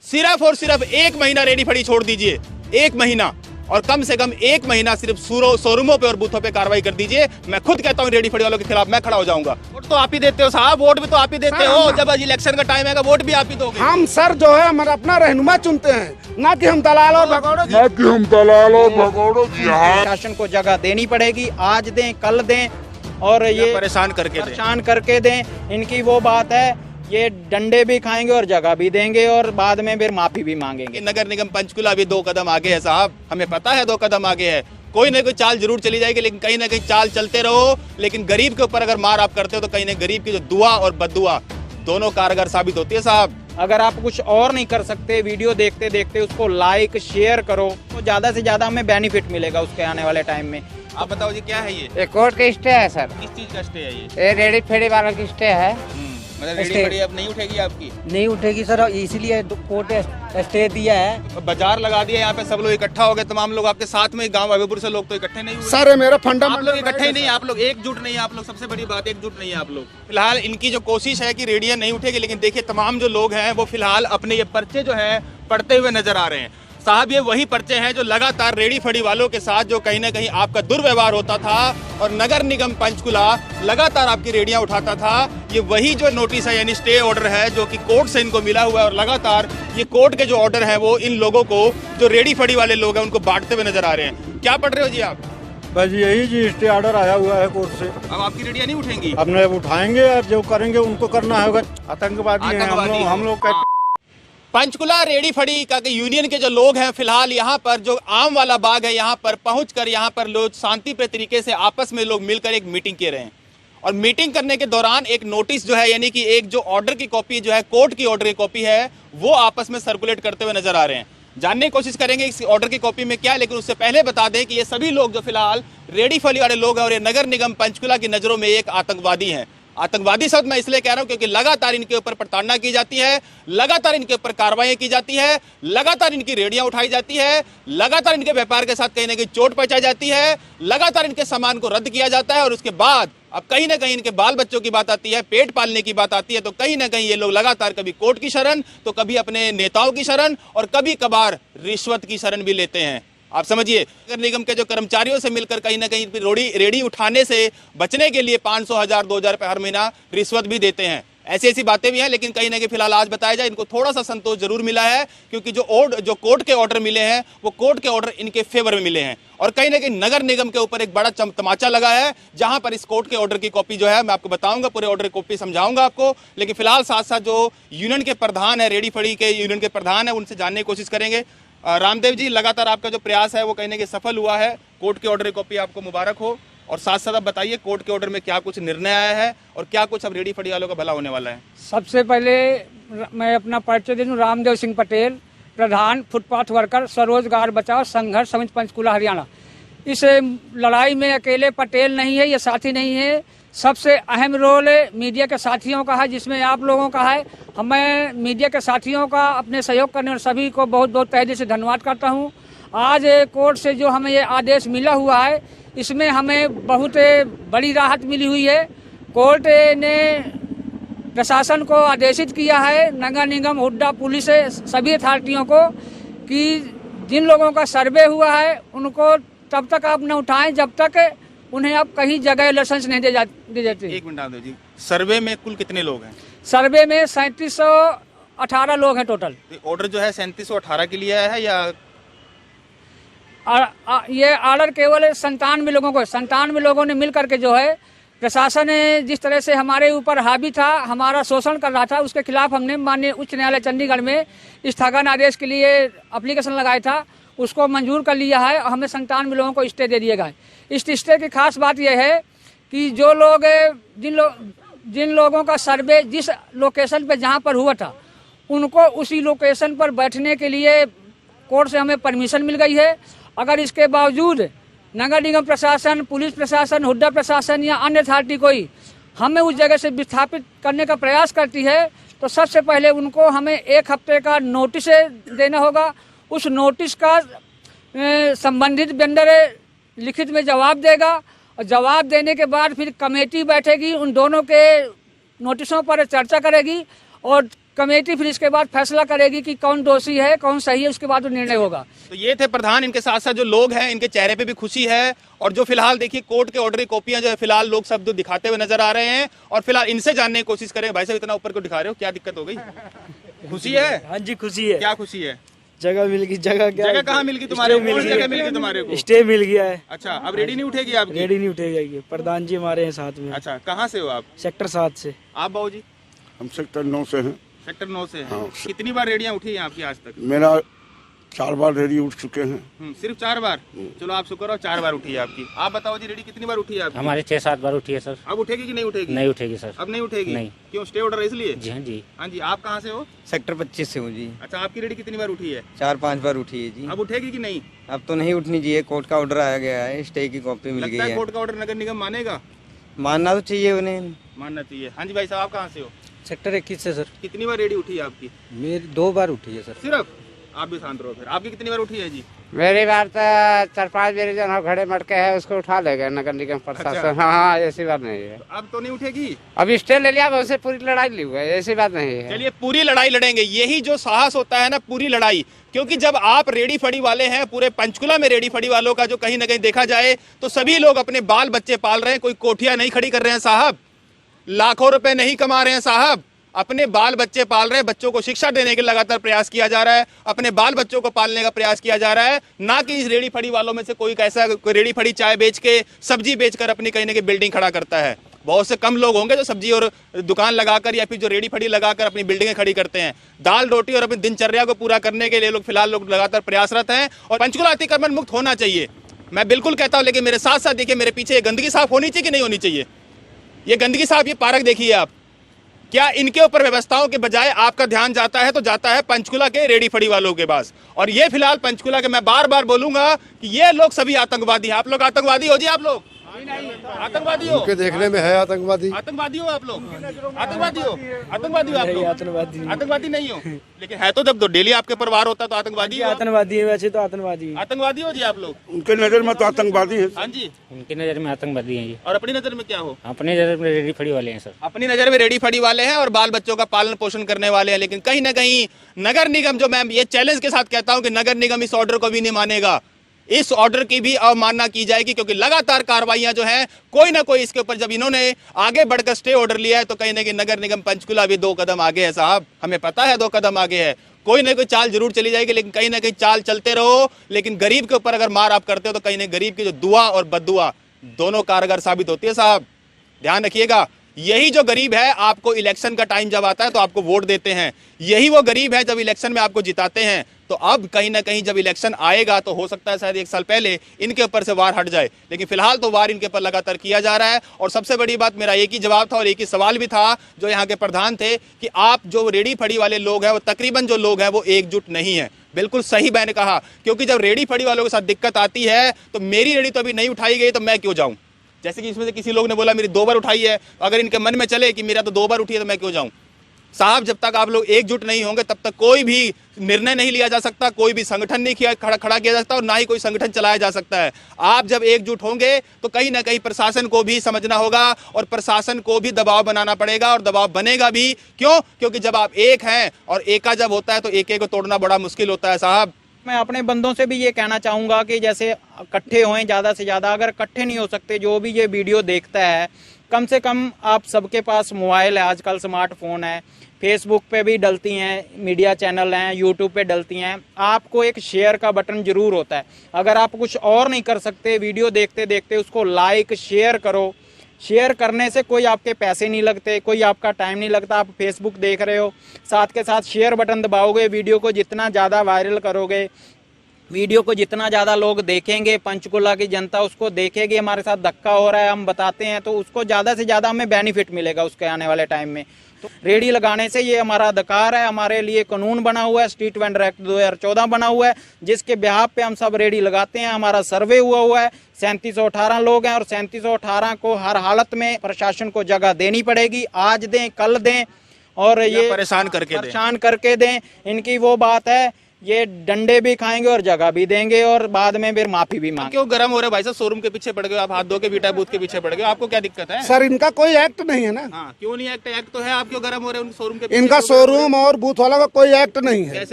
सिर्फ और सिर्फ 1 महीना रेडी फड़ी छोड़ दीजिए, 1 महीना, और कम से कम 1 महीना सिर्फ शोरूमों पे और बूथों पे कार्रवाई कर दीजिए। मैं खुद कहता हूँ रेडी फड़ी वालों के खिलाफ मैं खड़ा हो जाऊंगा। वोट तो आप ही देते हो साहब, वोट भी तो आप ही देते हो। जब इलेक्शन का टाइम आएगा वोट भी आप ही दोगे। हम सर जो है हमारा अपना रहनुमा चुनते हैं, ना कि हम दलाल और भगौड़े। शासन को जगह देनी पड़ेगी, आज दें कल दें, और ये परेशान करके दें। इनकी वो बात है, ये डंडे भी खाएंगे और जगह भी देंगे और बाद में फिर माफी भी मांगेंगे। नगर निगम पंचकुला अभी 2 कदम आगे है साहब, हमें पता है 2 कदम आगे है। कोई ना कोई चाल जरूर चली जाएगी, लेकिन कहीं ना कहीं चाल चलते रहो। लेकिन गरीब के ऊपर अगर मार आप करते हो तो कहीं ना गरीब की जो दुआ और बद्दुआ दोनों कारगर साबित होती है साहब। अगर आप कुछ और नहीं कर सकते, वीडियो देखते देखते उसको लाइक शेयर करो तो ज्यादा से ज्यादा हमें बेनिफिट मिलेगा उसके आने वाले टाइम में। आप बताओ जी क्या है ये? कोर्ट का स्टे है सर। किस चीज का स्टे है ये रेडी फेडी वालों की स्टे है। मतलब रेडी फड़ी अब नहीं उठेगी आपकी? नहीं उठेगी सर, इसीलिए कोर्ट स्टे दिया है। बाजार लगा दिया, यहाँ पे सब लोग इकट्ठा हो गए, तमाम लोग आपके साथ में, गांव अभयपुर से लोग तो इकट्ठे नहीं हुए। सर मेरा आप लोग फंडामेंटल इकट्ठे ही नहीं, आप लोग एकजुट नहीं है, आप लोग सबसे बड़ी बात एकजुट नहीं है आप लोग। फिलहाल इनकी जो कोशिश है कि रेडियो नहीं उठेगी, लेकिन देखिए तमाम जो लोग हैं वो फिलहाल अपने ये पर्चे जो है पढ़ते हुए नजर आ रहे हैं। साहब ये वही पर्चे हैं जो लगातार रेडी फड़ी वालों के साथ जो कहीं ना कहीं आपका दुर्व्यवहार होता था और नगर निगम पंचकुला लगातार आपकी रेडियां उठाता था। ये वही जो नोटिस है यानी स्टे ऑर्डर है जो कि कोर्ट से इनको मिला हुआ है, और लगातार ये कोर्ट के जो ऑर्डर है वो इन लोगों को, जो रेडी फड़ी वाले लोग हैं, उनको बांटते हुए नजर आ रहे हैं। क्या पढ़ रहे हो जी आप? बस यही जी स्टे ऑर्डर आया हुआ है कोर्ट से। अब आपकी रेडियां नहीं उठेंगी? अब नहीं उठाएंगे, अब जो करेंगे उनको करना होगा। आतंकवादी हैं हम लोग। पंचकुला रेडी फड़ी का यूनियन के जो लोग हैं फिलहाल यहाँ पर जो आम वाला बाग है यहाँ पर पहुंचकर यहाँ पर लोग शांतिप्रिय तरीके से आपस में लोग मिलकर एक मीटिंग कर रहे हैं। और मीटिंग करने के दौरान एक नोटिस जो है यानी कि एक जो ऑर्डर की कॉपी जो है, कोर्ट की ऑर्डर की कॉपी है, वो आपस में सर्कुलेट करते हुए नजर आ रहे हैं। जानने की कोशिश करेंगे इस ऑर्डर की कॉपी में क्या है, लेकिन उससे पहले बता दें कि ये सभी लोग जो फिलहाल रेडी फड़ी वाले लोग हैं और ये नगर निगम पंचकुला की नजरों में एक आतंकवादी हैं। आतंकवादी शब्द मैं इसलिए कह रहा हूं क्योंकि लगातार इनके ऊपर प्रताड़ना की जाती है, लगातार इनके ऊपर कार्रवाई की जाती है, लगातार इनकी रेडियां उठाई जाती है, लगातार इनके व्यापार के साथ कहीं ना कहीं चोट पहुंचाई जाती है, लगातार इनके सामान को रद्द किया जाता है। और उसके बाद अब कहीं ना कहीं इनके बाल बच्चों की बात आती है, पेट पालने की बात आती है, तो कहीं ना कहीं ये लोग लगातार कभी कोर्ट की शरण, तो कभी अपने नेताओं की शरण, और कभी कभार रिश्वत की शरण भी लेते हैं। आप समझिए, नगर निगम के जो कर्मचारियों से मिलकर कहीं ना कहीं रेडी उठाने से बचने के लिए 500, 1000, 2000 रुपये हर महीना रिश्वत भी देते हैं। ऐसी ऐसी बातें भी हैं, लेकिन कहीं ना कहीं फिलहाल आज बताया जाए इनको थोड़ा सा संतोष जरूर मिला है, क्योंकि जो कोर्ट के ऑर्डर मिले हैं वो कोर्ट के ऑर्डर इनके फेवर में मिले हैं। और कहीं ना कहीं नगर निगम के ऊपर एक बड़ा तमाचा लगा है, जहां पर इस कोर्ट के ऑर्डर की कॉपी जो है मैं आपको बताऊंगा, पूरे ऑर्डर की कॉपी समझाऊंगा आपको। लेकिन फिलहाल साथ साथ जो यूनियन के प्रधान है, रेडी फड़ी के यूनियन के प्रधान है, उनसे जानने की कोशिश करेंगे। रामदेव जी, लगातार आपका जो प्रयास है वो कहीं ना कहीं सफल हुआ है, कोर्ट के ऑर्डर की कॉपी आपको मुबारक हो। और साथ साथ आप बताइए कोर्ट के ऑर्डर में क्या कुछ निर्णय आया है और क्या कुछ अब रेडी फड़ी वालों का भला होने वाला है। सबसे पहले मैं अपना परिचय दे दूं, रामदेव सिंह पटेल, प्रधान फुटपाथ वर्कर स्वरोजगार बचाओ संघर्ष समिति पंचकुला हरियाणा। इस लड़ाई में अकेले पटेल नहीं है, ये साथी नहीं है, सबसे अहम रोल मीडिया के साथियों का है, जिसमें आप लोगों का है। मैं मीडिया के साथियों का अपने सहयोग करने और सभी को बहुत बहुत तहे दिल से धन्यवाद करता हूं। आज कोर्ट से जो हमें ये आदेश मिला हुआ है, इसमें हमें बहुत बड़ी राहत मिली हुई है। कोर्ट ने प्रशासन को आदेशित किया है, नगर निगम, हुड्डा, पुलिस, सभी अथॉरिटियों को, कि जिन लोगों का सर्वे हुआ है उनको तब तक आप न उठाएं जब तक उन्हें आप कहीं जगह लाइसेंस नहीं दे देते। एक मिनट रामदेव जी, सर्वे में कुल कितने लोग हैं? सर्वे में 3718 लोग हैं टोटल। ऑर्डर जो है 3718 के लिए आया है या ये ऑर्डर केवल 97 लोगों को, 97 लोगों ने मिल करके जो है, प्रशासन जिस तरह से हमारे ऊपर हावी था, हमारा शोषण कर रहा था, उसके खिलाफ हमने माननीय उच्च न्यायालय चंडीगढ़ में स्थगन आदेश के लिए एप्लीकेशन लगाया था, उसको मंजूर कर लिया है। हमें 97 लोगों को स्टे दे दिया गया है। इस स्टे की खास बात यह है कि जो लोग जिन लोगों का सर्वे जिस लोकेशन पे जहाँ पर हुआ था, उनको उसी लोकेशन पर बैठने के लिए कोर्ट से हमें परमिशन मिल गई है। अगर इसके बावजूद नगर निगम प्रशासन, पुलिस प्रशासन, हुड्डा प्रशासन या अन्य अथॉरिटी कोई हमें उस जगह से विस्थापित करने का प्रयास करती है, तो सबसे पहले उनको हमें 1 हफ्ते का नोटिस देना होगा। उस नोटिस का संबंधित वेंडर लिखित में जवाब देगा, और जवाब देने के बाद फिर कमेटी बैठेगी, उन दोनों के नोटिसों पर चर्चा करेगी, और कमेटी फिर इसके बाद फैसला करेगी कि कौन दोषी है कौन सही है, उसके बाद वो निर्णय होगा। तो ये थे प्रधान, इनके साथ साथ जो लोग हैं इनके चेहरे पे भी खुशी है। और जो फिलहाल देखिए कोर्ट के ऑर्डर की कॉपियां जो है फिलहाल लोग सब दिखाते हुए नजर आ रहे हैं। और फिलहाल इनसे जानने की कोशिश करें, भाई साहब इतना ऊपर को दिखा रहे हो, क्या दिक्कत हो गई? खुशी है? हाँ जी खुशी है। क्या खुशी है? जगह मिल गई। जगह क्या? जगह कहाँ मिल गई तुम्हारे? कौन जगह मिल गई तुम्हारे को? स्टे मिल गया है। अच्छा, अब रेडी नहीं उठेगी आपकी? रेडी नहीं उठेगी, प्रधान जी हमारे हैं साथ में। अच्छा, कहाँ से हो आप? सेक्टर 7 से। आप बाबू जी? हम सेक्टर 9 से हैं। सेक्टर 9 से हैं। हाँ। कितनी बार रेडियां उठी हैं आपकी आज तक? मेरा 4 बार रेडी उठ चुके हैं। सिर्फ 4 बार? चलो आप शुक्र हो 4 बार उठी है आपकी। आप बताओ जी, रेडी कितनी बार उठी है आपकी? हमारे 6-7 बार उठी है सर। अब उठेगी कि नहीं उठेगी? नहीं उठेगी सर। अब नहीं उठेगी? नहीं। क्यों, स्टे ऑर्डर है इसलिए? जी हाँ जी। हाँ जी, आप कहाँ से हो? सेक्टर 25 से हूँ जी। अच्छा, आपकी रेडी कितनी बार उठी है? 4-5 बार उठी है जी। अब उठेगी कि नहीं? अब तो नहीं उठनी चाहिए, कोर्ट का ऑर्डर आया गया है, स्टे की कॉपी मिल गई लगता है है। कोर्ट का ऑर्डर नगर निगम मानेगा? मानना तो चाहिए उन्हें। मानना चाहिए। हाँ जी भाई साहब, आप कहाँ से हो? सेक्टर 21 से सर। कितनी बार रेडी उठी है आपकी? मेरी 2 बार उठी है सर। सिर्फ? आप भी शांत रहो फिर। आपकी कितनी बार उठी है जी? मेरी बार तो 4-5 मेरे जो घड़े मटके है उसको उठा लेगा नगर निगम प्रशासन। अच्छा। हाँ, ऐसी बात नहीं है। अब तो नहीं उठेगी? अब स्टे ले लिया, उससे पूरी लड़ाई ली हुई है, ऐसी बात नहीं है। चलिए, पूरी लड़ाई लड़ेंगे। यही जो साहस होता है ना, पूरी लड़ाई। क्योंकि जब आप रेडी फड़ी वाले हैं, पूरे पंचकुला में रेडी फड़ी वालों का जो कहीं ना कहीं देखा जाए तो सभी लोग अपने बाल बच्चे पाल रहे हैं। कोई कोठियां नहीं खड़ी कर रहे हैं साहब, लाखों रुपए नहीं कमा रहे हैं साहब, अपने बाल बच्चे पाल रहे हैं। बच्चों को शिक्षा देने के लगातार प्रयास किया जा रहा है, अपने बाल बच्चों को पालने का प्रयास किया जा रहा है। ना कि इस रेडी फड़ी वालों में से कोई कैसा कोई रेडी फड़ी चाय बेच के, सब्जी बेचकर अपनी कहीं ना कहीं बिल्डिंग खड़ा करता है। बहुत से कम लोग होंगे जो सब्जी और दुकान लगाकर या फिर जो रेडी फड़ी लगाकर अपनी बिल्डिंगें खड़ी करते हैं। दाल रोटी और अपनी दिनचर्या को पूरा करने के लिए लोग फिलहाल लगातार प्रयासरत हैं। और पंचकुला अतिक्रमण मुक्त होना चाहिए, मैं बिल्कुल कहता हूं। लेकिन मेरे साथ साथ देखिए, मेरे पीछे गंदगी साफ होनी चाहिए कि नहीं होनी चाहिए? ये गंदगी साफ, ये पार्क देखिए आप, क्या इनके ऊपर व्यवस्थाओं के बजाय आपका ध्यान जाता है तो जाता है पंचकुला के रेडी फड़ी वालों के पास। और ये फिलहाल पंचकुला के, मैं बार बार बोलूंगा कि ये लोग सभी आतंकवादी हैं। आप लोग आतंकवादी हो जी? आप लोग आतंकवादी हो? उनके देखने में है आतंकवादी। आतंकवादी हो आप लोग? आतंकवादी हो? आतंकवादी हो आप लोग? आतंकवादी नहीं हो, लेकिन है तो जब तो डेली आपके परिवार होता है तो आतंकवादी हो? आतंकवादी है वैसे तो आतंकवादी। आतंकवादी हो जी आप लोग? उनके नजर में तो आतंकवादी है। हाँ जी। उनकी नज़र में आतंकवादी हैं जी। और अपनी नजर में क्या हो? अपनी नज़र में रेडी फड़ी वाले हैं सर। अपनी नजर में रेडी फड़ी वाले हैं और बाल बच्चों का पालन पोषण करने वाले हैं। लेकिन कहीं ना कहीं नगर निगम, जो मैं ये चैलेंज के साथ कहता हूं कि नगर निगम इस ऑर्डर को भी नहीं मानेगा, इस ऑर्डर की भी अवमानना की जाएगी। क्योंकि लगातार कार्रवाइयां जो हैं, कोई ना कोई इसके ऊपर, जब इन्होंने आगे बढ़कर स्टे ऑर्डर लिया है तो कहीं ना कहीं नगर निगम पंचकुला भी 2 कदम आगे है साहब। हमें पता है 2 कदम आगे है। कोई ना कोई चाल जरूर चली जाएगी, लेकिन कहीं ना कहीं चाल चलते रहो। लेकिन गरीब के ऊपर अगर मार आप करते हो तो कहीं ना गरीब की जो दुआ और बद्दुआ दोनों कारगर साबित होती है साहब, ध्यान रखिएगा। यही जो गरीब है, आपको इलेक्शन का टाइम जब आता है तो आपको वोट देते हैं। यही वो गरीब है जब इलेक्शन में आपको जिताते हैं। तो अब कहीं ना कहीं जब इलेक्शन आएगा तो हो सकता है शायद 1 साल पहले इनके ऊपर से वार हट जाए, लेकिन फिलहाल तो वार इनके ऊपर लगातार किया जा रहा है। और सबसे बड़ी बात, मेरा एक ही जवाब था और एक ही सवाल भी था जो यहाँ के प्रधान थे कि आप जो रेडी फड़ी वाले लोग हैं, वो तकरीबन जो लोग हैं वो एकजुट नहीं है। बिल्कुल सही मैंने कहा, क्योंकि जब रेडी फड़ी वालों के साथ दिक्कत आती है तो मेरी रेडी तो अभी नहीं उठाई गई तो मैं क्यों जाऊं? जैसे कि इसमें से किसी लोग ने बोला मेरी 2 बार उठाई है, अगर इनके मन में चले कि मेरा तो 2 बार उठी है तो मैं क्यों जाऊं? साहब, जब तक आप लोग एकजुट नहीं होंगे तब तक कोई भी निर्णय नहीं लिया जा सकता, कोई भी संगठन नहीं खड़ा किया जा सकता और ना ही कोई संगठन चलाया जा सकता है। आप जब एकजुट होंगे तो कहीं ना कहीं प्रशासन को भी समझना होगा और प्रशासन को भी दबाव बनाना पड़ेगा और दबाव बनेगा भी। क्यों? क्योंकि जब आप एक हैं और एका जब होता है तो एक को तोड़ना बड़ा मुश्किल होता है साहब। मैं अपने बंदों से भी ये कहना चाहूँगा कि जैसे इकट्ठे होएं ज़्यादा से ज़्यादा। अगर इकट्ठे नहीं हो सकते, जो भी ये वीडियो देखता है, कम से कम आप सबके पास मोबाइल है, आजकल स्मार्टफोन है, फेसबुक पे भी डलती हैं, मीडिया चैनल हैं, यूट्यूब पे डलती हैं। आपको एक शेयर का बटन जरूर होता है। अगर आप कुछ और नहीं कर सकते, वीडियो देखते देखते उसको लाइक शेयर करो। शेयर करने से कोई आपके पैसे नहीं लगते, कोई आपका टाइम नहीं लगता। आप फेसबुक देख रहे हो, साथ के साथ शेयर बटन दबाओगे, वीडियो को जितना ज़्यादा वायरल करोगे, वीडियो को जितना ज़्यादा लोग देखेंगे, पंचकुला की जनता उसको देखेगी, हमारे साथ धक्का हो रहा है, हम बताते हैं, तो उसको ज़्यादा से ज़्यादा हमें बेनिफिट मिलेगा उसके आने वाले टाइम में। तो रेडी लगाने से ये हमारा अधिकार है, हमारे लिए कानून बना हुआ है, स्ट्रीट वेंडर एक्ट 2014 बना हुआ है, जिसके बिहाफ पे हम सब रेडी लगाते हैं। हमारा सर्वे हुआ है, 3718 लोग हैं और 3718 को हर हालत में प्रशासन को जगह देनी पड़ेगी। आज दें, कल दें और ये परेशान करके दें। इनकी वो बात है ये डंडे भी खाएंगे और जगह भी देंगे और बाद में फिर माफी भी मांगे। क्यों गर्म हो रहे भाई साहब? शोरूम के पीछे पड़ गए, आप हाथ धो के बीटा बूथ के पीछे पड़ गए, आपको क्या दिक्कत है? सर इनका कोई एक्ट नहीं है ना। हाँ, क्यों नहीं एक्ट? एक्ट तो है, आप क्यों गर्म हो रहे हैं उन शोरूम के पीछे? इनका शोरूम और बूथ वाला का कोई एक्ट नहीं है।